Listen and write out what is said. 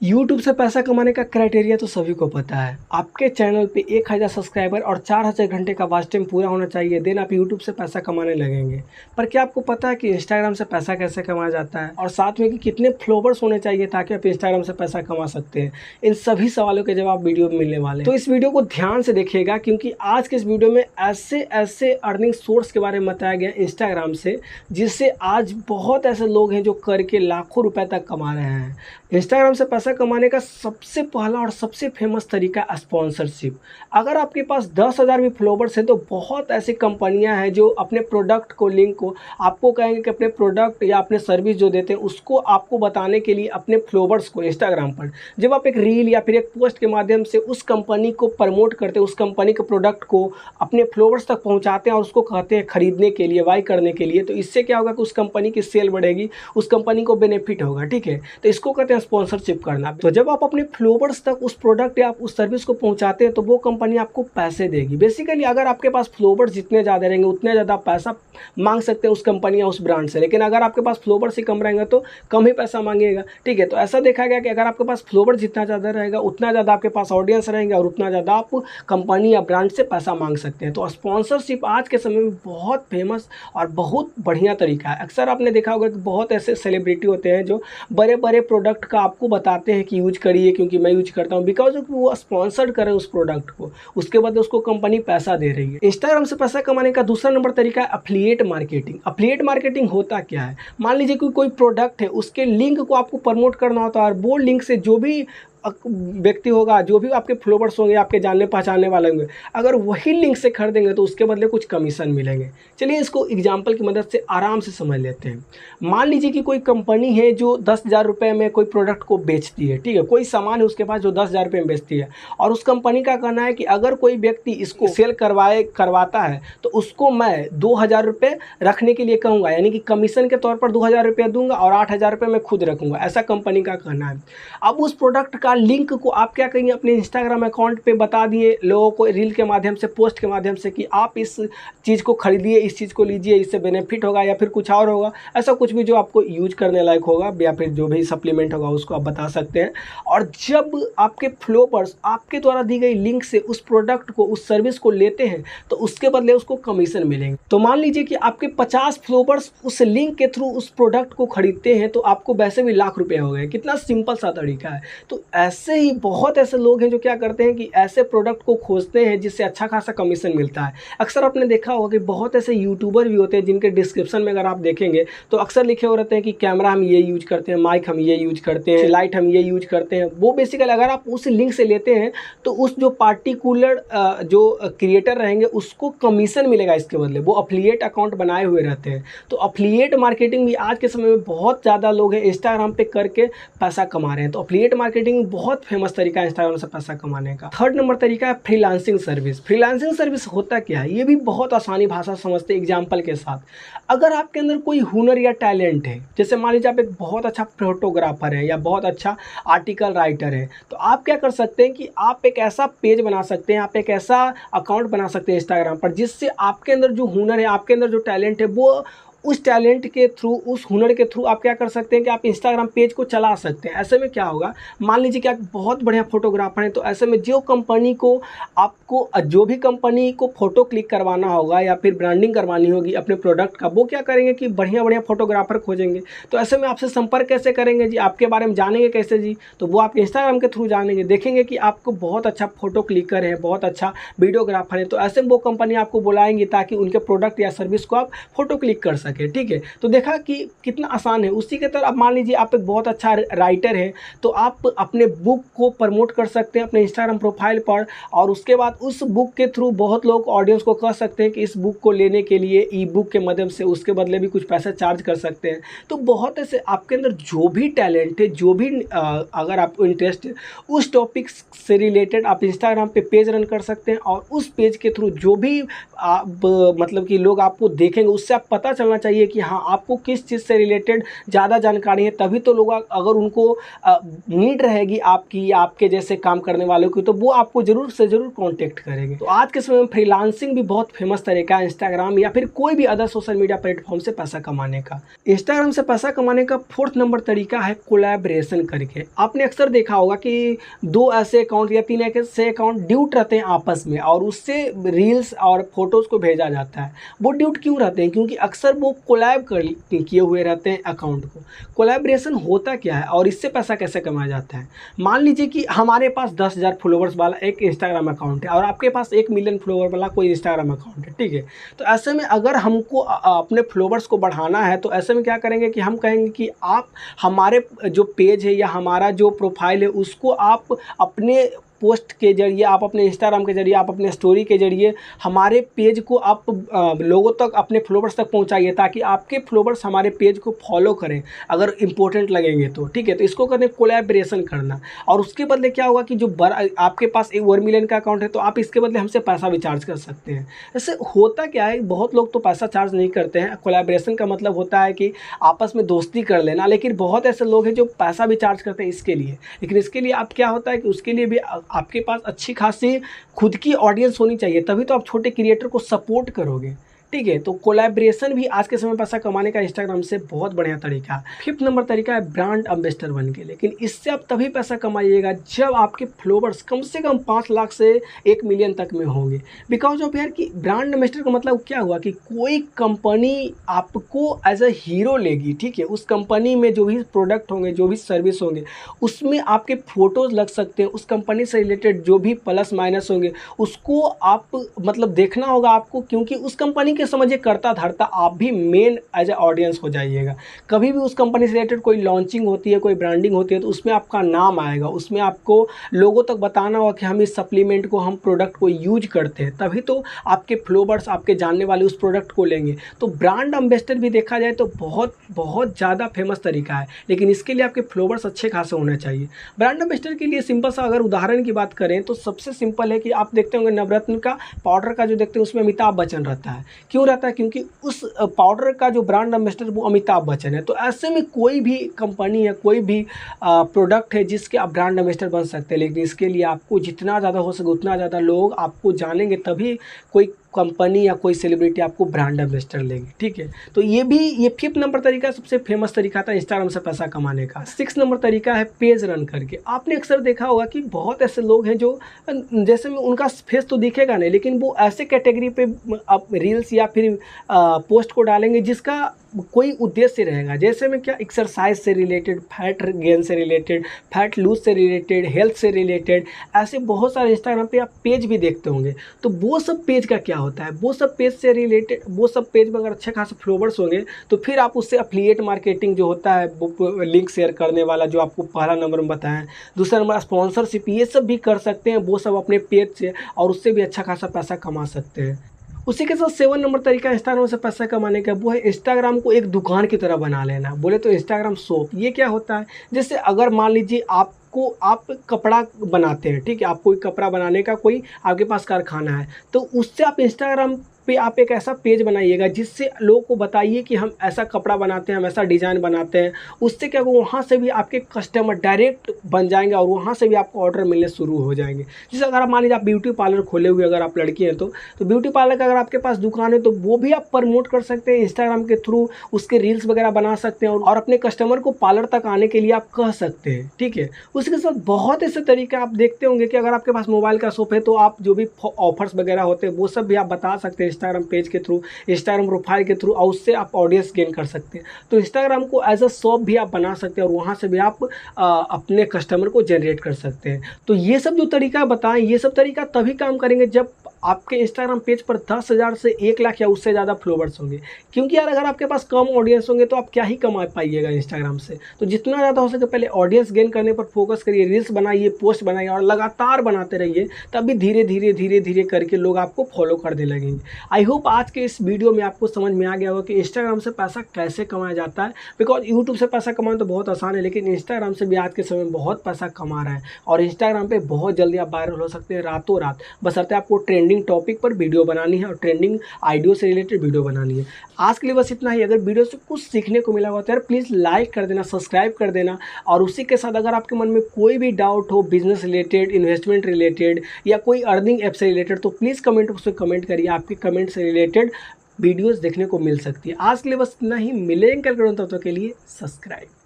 YouTube से पैसा कमाने का क्राइटेरिया तो सभी को पता है। आपके चैनल पे 1000 सब्सक्राइबर और 4000 घंटे का वॉच टाइम पूरा होना चाहिए, देन आप यूट्यूब से पैसा कमाने लगेंगे। पर क्या आपको पता है कि इंस्टाग्राम से पैसा कैसे कमाया जाता है, और साथ में कि कितने फॉलोवर्स होने चाहिए ताकि आप इंस्टाग्राम से पैसा कमा सकते हैं? इन सभी सवालों के जवाब वीडियो में मिलने वाले हैं। तो इस वीडियो को ध्यान से देखिएगा, क्योंकि आज के इस वीडियो में ऐसे ऐसे अर्निंग सोर्स के बारे में बताया गया इंस्टाग्राम से, जिससे आज बहुत ऐसे लोग हैं जो करके लाखों रुपए तक कमा रहे हैं। इंस्टाग्राम से पैसा कमाने का सबसे पहला और सबसे फेमस तरीका स्पॉन्सरशिप। अगर आपके पास 10,000 भी फॉलोवर्स हैं तो बहुत ऐसी कंपनियां हैं जो अपने प्रोडक्ट को लिंक को आपको कहेंगे कि अपने प्रोडक्ट या अपने सर्विस जो देते हैं उसको आपको बताने के लिए अपने फॉलोवर्स को इंस्टाग्राम पर जब आप एक रील या फिर एक पोस्ट के माध्यम से उस कंपनी को प्रमोट करते हैं, उस कंपनी के प्रोडक्ट को अपने फॉलोवर्स तक पहुँचाते हैं और उसको कहते हैं खरीदने के लिए, बाई करने के लिए, तो इससे क्या होगा कि उस कंपनी की सेल बढ़ेगी, उस कंपनी को बेनिफिट होगा। ठीक है, तो इसको कहते हैं स्पॉन्सरशिप करना। तो जब आप अपने फॉलोवर्स तक उस प्रोडक्ट या आप उस सर्विस को पहुंचाते हैं तो वो कंपनी आपको पैसे देगी। बेसिकली अगर आपके पास फॉलोवर्स जितने ज़्यादा रहेंगे उतने ज़्यादा पैसा मांग सकते हैं उस कंपनी या उस ब्रांड से, लेकिन अगर आपके पास फॉलोवर्स ही कम रहेंगे तो कम ही पैसा मांगेगा। ठीक है, तो ऐसा देखा गया कि अगर आपके पास फॉलोवर्स जितना ज़्यादा रहेगा उतना ज़्यादा आपके पास ऑडियंस रहेंगे और उतना ज़्यादा आप कंपनी या ब्रांड से पैसा मांग सकते हैं। तो स्पॉन्सरशिप आज के समय में बहुत फेमस और बहुत बढ़िया तरीका है। अक्सर आपने देखा होगा कि बहुत ऐसे सेलिब्रिटी होते हैं जो बड़े बड़े प्रोडक्ट का आपको बताते हैं कि यूज करिए, क्योंकि मैं यूज करता हूँ, बिकॉज वो स्पॉन्सर्ड कर रहे हैं उस प्रोडक्ट को, उसके बाद उसको कंपनी पैसा दे रही है। इंस्टाग्राम से पैसा कमाने का दूसरा नंबर तरीका है अफिलिएट मार्केटिंग। अफिलिएट मार्केटिंग होता क्या है? मान लीजिए कि कोई प्रोडक्ट है, उसके लिंक को आपको प्रमोट करना होता है और वो लिंक से जो भी व्यक्ति होगा, जो भी आपके फॉलोवर्स होंगे, आपके जानने पहचानने वाले होंगे, अगर वही लिंक से खरीदेंगे तो उसके बदले कुछ कमीशन मिलेंगे। चलिए इसको एग्जांपल की मदद से आराम से समझ लेते हैं। मान लीजिए कि कोई कंपनी है जो 10,000 रुपये में कोई प्रोडक्ट को बेचती है। ठीक है, कोई सामान है उसके पास जो 10,000 रुपये में बेचती है, और उस कंपनी का कहना है कि अगर कोई व्यक्ति इसको सेल करवाता है तो उसको मैं 2,000 रुपये रखने के लिए कहूँगा, यानी कि कमीशन के तौर पर 2,000 रुपये दूंगा और 8,000 रुपये मैं खुद रखूँगा, ऐसा कंपनी का कहना है। अब उस प्रोडक्ट का लिंक को आप क्या करेंगे, अपने इंस्टाग्राम अकाउंट पे बता दिए लोगों को, रील के माध्यम से, पोस्ट के माध्यम से, कि आप इस चीज़ को खरीदिए, इस चीज़ को लीजिए, इससे बेनिफिट होगा या फिर कुछ और होगा, ऐसा कुछ भी जो आपको यूज करने लायक होगा या फिर जो भी सप्लीमेंट होगा उसको आप बता सकते हैं। और जब आपके फॉलोवर्स आपके द्वारा दी गई लिंक से उस प्रोडक्ट को, उस सर्विस को लेते हैं तो उसके बदले उसको कमीशन मिलेंगे। तो मान लीजिए कि आपके 50 फॉलोवर्स उस लिंक के थ्रू उस प्रोडक्ट को खरीदते हैं तो आपको वैसे भी लाख रुपए हो गए। कितना सिंपल सा तरीका है। तो ऐसे ही बहुत ऐसे लोग हैं जो क्या करते हैं कि ऐसे प्रोडक्ट को खोजते हैं जिससे अच्छा खासा कमीशन मिलता है। अक्सर आपने देखा होगा कि बहुत ऐसे यूट्यूबर भी होते हैं जिनके डिस्क्रिप्शन में अगर आप देखेंगे तो अक्सर लिखे हो रहते हैं कि कैमरा हम ये यूज करते हैं, माइक हम ये यूज करते हैं, लाइट हम ये यूज करते हैं। वो बेसिकली अगर आप उस लिंक से लेते हैं तो उस जो पार्टिकुलर जो क्रिएटर रहेंगे उसको कमीशन मिलेगा इसके बदले। वो अफिलिएट अकाउंट बनाए हुए रहते हैं। तो अफिलिएट मार्केटिंग भी आज के समय में बहुत ज़्यादा लोग हैं इंस्टाग्राम पे करके पैसा कमा रहे हैं। तो अफिलिएट मार्केटिंग बहुत फेमस तरीका है इंस्टाग्राम से पैसा कमाने का। थर्ड नंबर तरीका है फ्रीलांसिंग सर्विस। फ्रीलांसिंग सर्विस होता क्या है, ये भी बहुत आसानी भाषा समझते हैं एग्जांपल के साथ। अगर आपके अंदर कोई हुनर या टैलेंट है, जैसे मान लीजिए आप एक बहुत अच्छा फोटोग्राफर है या बहुत अच्छा आर्टिकल राइटर है, तो आप क्या कर सकते हैं कि आप एक ऐसा पेज बना सकते हैं, आप एक ऐसा अकाउंट बना सकते हैं इंस्टाग्राम पर, जिससे आपके अंदर जो हुनर है, आपके अंदर जो टैलेंट है, वो उस टैलेंट के थ्रू, उस हुनर के थ्रू आप क्या कर सकते हैं कि आप इंस्टाग्राम पेज को चला सकते हैं। ऐसे में क्या होगा, मान लीजिए कि आप बहुत बढ़िया फोटोग्राफर हैं, तो ऐसे में जो कंपनी को आपको, जो भी कंपनी को फ़ोटो क्लिक करवाना होगा या फिर ब्रांडिंग करवानी होगी अपने प्रोडक्ट का, वो क्या करेंगे कि बढ़िया बढ़िया फोटोग्राफर खोजेंगे। तो ऐसे में आपसे संपर्क कैसे करेंगे जी, आपके बारे में जानेंगे कैसे जी? तो वो आपके इंस्टाग्राम के थ्रू जानेंगे, देखेंगे कि आपको बहुत अच्छा फोटो क्लिकर है, बहुत अच्छा वीडियोग्राफर है, तो ऐसे में वो कंपनी आपको बुलाएंगी ताकि उनके प्रोडक्ट या सर्विस को आप फोटो क्लिक कर सकें। ठीक है, तो देखा कि कितना आसान है। उसी के तरह अब मान लीजिए आप एक बहुत अच्छा राइटर है, तो आप अपने बुक को प्रमोट कर सकते हैं अपने इंस्टाग्राम प्रोफाइल पर, और उसके बाद उस बुक के थ्रू बहुत लोग ऑडियंस को कह सकते हैं कि इस बुक को लेने के लिए ई बुक के माध्यम से उसके बदले भी कुछ पैसा चार्ज कर सकते हैं। तो बहुत ऐसे आपके अंदर जो भी टैलेंट है, जो भी अगर आपको इंटरेस्ट है उस टॉपिक से रिलेटेड आप इंस्टाग्राम पे पेज रन कर सकते हैं, और उस पेज के थ्रू जो भी मतलब कि लोग आपको देखेंगे उससे आप पता चलना चाहिए कि हाँ आपको किस चीज़ से रिलेटेड ज़्यादा जानकारी है, तभी तो लोग अगर उनको नीड रहेगी आपकी, आपके जैसे काम करने वालों की, तो वो आपको ज़रूर से ज़रूर कॉन्टेक्ट करेंगे। तो आज के समय में फ्रीलांसिंग भी बहुत फेमस तरीका है इंस्टाग्राम या फिर कोई भी अदर सोशल मीडिया प्लेटफॉर्म से पैसा कमाने का। इंस्टाग्राम से पैसा कमाने का 4th नंबर तरीका है कोलैबोरेशन करके। आपने अक्सर देखा होगा कि 2 ऐसे अकाउंट या 3 ऐसे अकाउंट ड्यूट रहते हैं आपस में और उससे रील्स और फोटोज़ को भेजा जाता है। वो ड्यूट क्यों रहते हैं? क्योंकि अक्सर वो कोलैब किए हुए रहते हैं अकाउंट को। कोलैबोरेशन होता क्या है और इससे पैसा कैसे कमाया जाता है? मान लीजिए कि हमारे पास 10,000 फॉलोवर्स वाला एक इंस्टाग्राम अकाउंट है और आपके पास 1 मिलियन फॉलोवर वाला कोई इंस्टाग्राम अकाउंट है, ठीक है। तो ऐसे में अगर हमको अपने फॉलोवर्स को बढ़ाना है तो ऐसे में क्या करेंगे कि हम कहेंगे कि आप हमारे जो पेज है या हमारा जो प्रोफाइल है उसको आप अपने पोस्ट के जरिए, आप अपने इंस्टाग्राम के जरिए, आप अपने स्टोरी के जरिए हमारे पेज को आप लोगों तक, अपने फॉलोवर्स तक पहुंचाइए, ताकि आपके फॉलोवर्स हमारे पेज को फॉलो करें अगर इंपॉर्टेंट लगेंगे तो, ठीक है। तो इसको करने कोलैबोरेशन करना, और उसके बदले क्या होगा कि जो आपके पास 1 मिलियन का अकाउंट है तो आप इसके बदले हमसे पैसा भी चार्ज कर सकते हैं। ऐसे होता क्या है, बहुत लोग तो पैसा चार्ज नहीं करते हैं। कोलैबोरेशन का मतलब होता है कि आपस में दोस्ती कर लेना, लेकिन बहुत ऐसे लोग हैं जो पैसा भी चार्ज करते हैं इसके लिए। लेकिन इसके लिए आप क्या होता है कि उसके लिए भी आपके पास अच्छी खासी खुद की ऑडियंस होनी चाहिए, तभी तो आप छोटे क्रिएटर को सपोर्ट करोगे, ठीक है। तो कोलैबोरेशन भी आज के समय पैसा कमाने का इंस्टाग्राम से बहुत बढ़िया तरीका है। 5th नंबर तरीका है ब्रांड एम्बेसडर बन के। लेकिन इससे आप तभी पैसा कमाइएगा जब आपके फॉलोवर्स कम से कम 5 लाख से 1 मिलियन तक में होंगे। बिकॉज ऑफ यार कि ब्रांड एम्बेसडर का मतलब क्या हुआ कि कोई कंपनी आपको एज अ हीरो लेगी, ठीक है। उस कंपनी में जो भी प्रोडक्ट होंगे, जो भी सर्विस होंगे, उसमें आपके फोटोज़ लग सकते हैं। उस कंपनी से रिलेटेड जो भी प्लस माइनस होंगे उसको आप मतलब देखना होगा आपको, क्योंकि उस कंपनी के समझिए करता धरता आप भी मेन एज ए ऑडियंस हो जाइएगा। कभी भी उस कंपनी से रिलेटेड कोई लॉन्चिंग होती है, कोई ब्रांडिंग होती है, तो उसमें आपका नाम आएगा, उसमें आपको लोगों तक बताना होगा कि हम इस सप्लीमेंट को, हम प्रोडक्ट को यूज करते हैं, तभी तो आपके फॉलोवर्स, आपके जानने वाले उस प्रोडक्ट को लेंगे। तो ब्रांड एम्बेसडर भी देखा जाए तो बहुत बहुत ज़्यादा फेमस तरीका है, लेकिन इसके लिए आपके फॉलोवर्स अच्छे खासे होने चाहिए। ब्रांड एम्बेसडर के लिए सिंपल सा अगर उदाहरण की बात करें तो सबसे सिंपल है कि आप देखते होंगे नवरत्न का पाउडर का जो देखते हैं उसमें अमिताभ बच्चन रहता है। क्यों रहता है? क्योंकि उस पाउडर का जो ब्रांड एम्बेसडर वो अमिताभ बच्चन है। तो ऐसे में कोई भी कंपनी है, कोई भी प्रोडक्ट है जिसके आप ब्रांड एम्बेसडर बन सकते हैं, लेकिन इसके लिए आपको जितना ज़्यादा हो सके उतना ज़्यादा लोग आपको जानेंगे, तभी कोई कंपनी या कोई सेलिब्रिटी आपको ब्रांड एम्बेसडर लेगी, ठीक है। तो ये 5th नंबर तरीका सबसे फेमस तरीका था इंस्टाग्राम से पैसा कमाने का। 6th नंबर तरीका है पेज रन करके। आपने अक्सर देखा होगा कि बहुत ऐसे लोग हैं जो जैसे में उनका फेस तो दिखेगा नहीं, लेकिन वो ऐसे कैटेगरी पे आप रील्स या फिर पोस्ट को डालेंगे जिसका कोई उद्देश्य रहेगा। जैसे में क्या, एक्सरसाइज से रिलेटेड, फैट गेन से रिलेटेड, फैट लूज से रिलेटेड, हेल्थ से रिलेटेड, ऐसे बहुत सारे इंस्टाग्राम पे आप पेज भी देखते होंगे। तो वो सब पेज का क्या होता है, वो सब पेज से रिलेटेड, वो सब पेज में अगर अच्छे खासे फॉलोवर्स होंगे तो फिर आप उससे एफिलिएट मार्केटिंग जो होता है, वो लिंक शेयर करने वाला जो आपको पहला नंबर में बताया, दूसरा नंबर स्पॉन्सरशिप, ये सब भी कर सकते हैं वो सब अपने पेज से, और उससे भी अच्छा खासा पैसा कमा सकते हैं। उसी के साथ 7 नंबर तरीका इंस्टाग्राम से पैसा कमाने का, वो है इंस्टाग्राम को एक दुकान की तरह बना लेना। बोले तो इंस्टाग्राम शॉप। ये क्या होता है, जैसे अगर मान लीजिए आप कपड़ा बनाते हैं, ठीक है, आप कोई कपड़ा बनाने का कोई आपके पास कारखाना है, तो उससे आप इंस्टाग्राम पे आप एक ऐसा पेज बनाइएगा जिससे लोगों को बताइए कि हम ऐसा कपड़ा बनाते हैं, हम ऐसा डिज़ाइन बनाते हैं। उससे क्या होगा, वहाँ से भी आपके कस्टमर डायरेक्ट बन जाएंगे और वहाँ से भी आपको ऑर्डर मिलने शुरू हो जाएंगे। जैसे अगर आप मान लीजिए आप ब्यूटी पार्लर खोले हुए, अगर आप लड़की हैं तो ब्यूटी पार्लर का अगर आपके पास दुकान है तो वो भी आप प्रमोट कर सकते हैं इंस्टाग्राम के थ्रू, उसके रील्स वगैरह बना सकते हैं और अपने कस्टमर को पार्लर तक आने के लिए आप कह सकते हैं, ठीक है। उसके साथ बहुत ऐसे तरीके आप देखते होंगे कि अगर आपके पास मोबाइल का शॉप है तो आप जो भी ऑफर्स वगैरह होते हैं वो सब भी आप बता सकते हैं इंस्टाग्राम पेज के थ्रू, इंस्टाग्राम प्रोफाइल के थ्रू, और उससे आप ऑडियंस गेन कर सकते हैं। तो इंस्टाग्राम को एज अ शॉप भी आप बना सकते हैं और वहाँ से भी आप अपने कस्टमर को जनरेट कर सकते हैं। तो ये सब जो तरीका बताएं, ये सब तरीका तभी काम करेंगे जब आपके इंस्टाग्राम पेज पर 10,000 से 1 लाख या उससे ज़्यादा फॉलोवर्स होंगे। क्योंकि यार अगर आपके पास कम ऑडियंस होंगे तो आप क्या ही कमा पाइएगा इंस्टाग्राम से। तो जितना ज़्यादा हो सके पहले ऑडियंस गेन करने पर फोकस करिए, रील्स बनाइए, पोस्ट बनाइए और लगातार बनाते रहिए, तभी धीरे धीरे करके लोग आपको फॉलो करने लगेंगे। आई होप आज के इस वीडियो में आपको समझ में आ गया होगा कि इंस्टाग्राम से पैसा कैसे कमाया जाता है। बिकॉज यूट्यूब से पैसा कमाना तो बहुत आसान है, लेकिन इंस्टाग्राम से भी आज के समय में बहुत पैसा कमा रहा है और इंस्टाग्राम पर बहुत जल्दी आप वायरल हो सकते हैं रातों रात, बशर्ते आपको ट्रेंडिंग ट्रेंडिंग टॉपिक पर वीडियो बनानी है और ट्रेंडिंग आइडियो से रिलेटेड वीडियो बनानी है। आज के लिए बस इतना ही। अगर वीडियो से कुछ सीखने को मिला हो तो यार प्लीज़ लाइक कर देना, सब्सक्राइब कर देना। और उसी के साथ अगर आपके मन में कोई भी डाउट हो बिजनेस रिलेटेड, इन्वेस्टमेंट रिलेटेड या कोई अर्निंग ऐप से रिलेटेड, तो प्लीज़ कमेंट बॉक्स में कमेंट करिए। आपके कमेंट से रिलेटेड वीडियोस देखने को मिल सकती है। आज के लिए बस इतना ही। मिलेंगे कल, तब तक के लिए सब्सक्राइब।